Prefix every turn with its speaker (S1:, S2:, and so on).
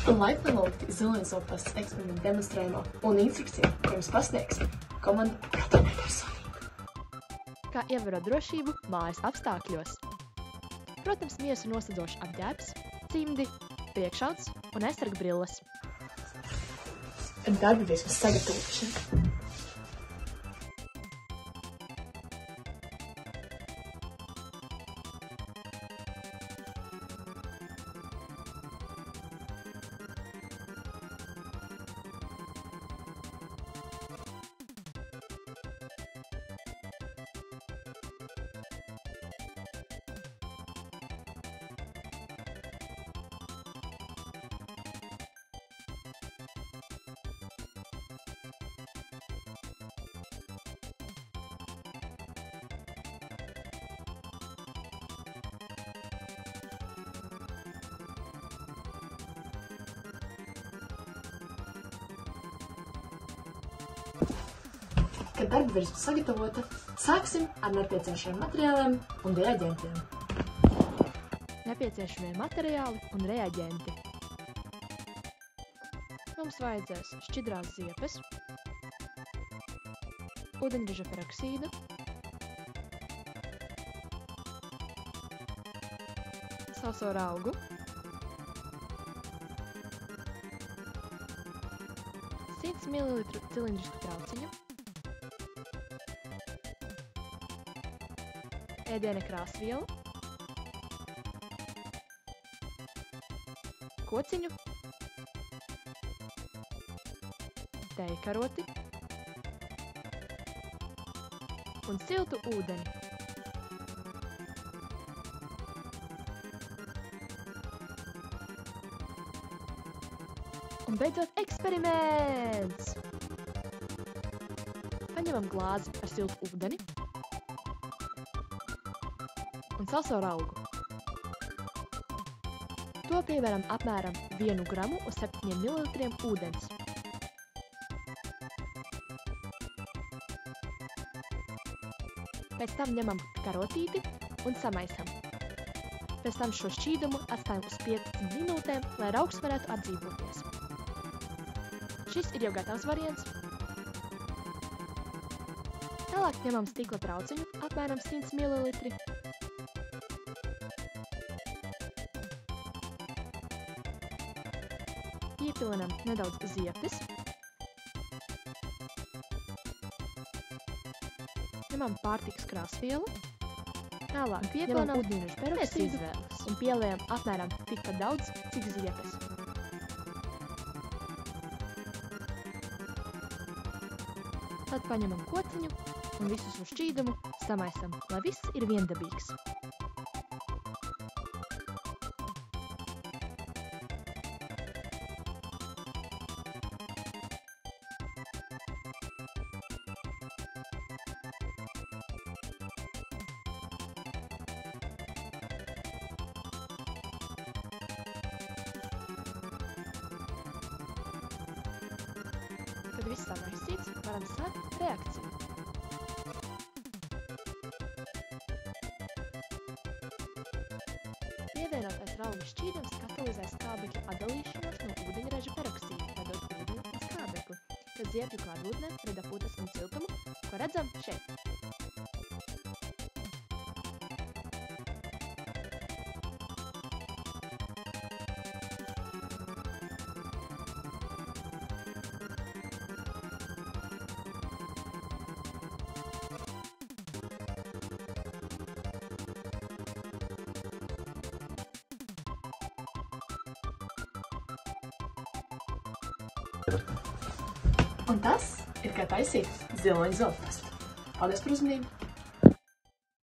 S1: Un laipni lūgti ziloņas opastas eksperimentu demonstrējumā un instrukciju, ko jums pasniegs komanda katrai personību.
S2: Kā ievērot drošību mājas apstākļos. Protams, miesu nosedzošs apģērbs, cimdi, priekšauds un aizsargbrilles.
S1: Darba virsmas sagatavošana. Kad darba virsma sagatavota, sāksim ar nepieciešamiem materiāliem un reaģentiem.
S2: Nepieciešamie materiāli un reaģenti. Mums vajadzēs šķidrās ziepes, ūdeņraža peroksīdu, sauso raugu, 100 ml cilindrisku trauciņu, ēdiena krāsvielu, kociņu, tejkaroti un siltu ūdeni. Un beidzot eksperiments! Paņemam glāzi ar siltu ūdeni un sauso raugu. To pievēram apmēram 1 gramu uz 7 ml ūdens. Pēc tam ņemam karotīti un samaisam. Pēc tam šo šķīdumu atstājam uz 15 minūtēm, lai raugs varētu atdzīvoties. Šis ir jau gatavs variants. Tālāk ņemam stikla trauciņu, apmēram 100 ml. Iepilinam nedaudz ziepes. Ņemam pārtikas krāsvielu. Tālāk iepilinam ūdeņraža peroksīdu un pieliekam apmēram tikpat daudz, cik ziepes. Tad paņemam kociņu un visu šo šķīdumu samaisam, lai viss ir viendabīgs. Kad viss samaisīts, varam sākt reakciju. Pievienotais raugu šķīdums katalizē skābekļa atdalīšanos no ūdeņraža peroksīda, radot ūdeni un skābekli, kad ziepju klātbūtnē rada putas un siltumu, ko redzam šeit.
S1: Un tas ir kā taisīt ziloņu zobpastu. Paldies par uzmanību!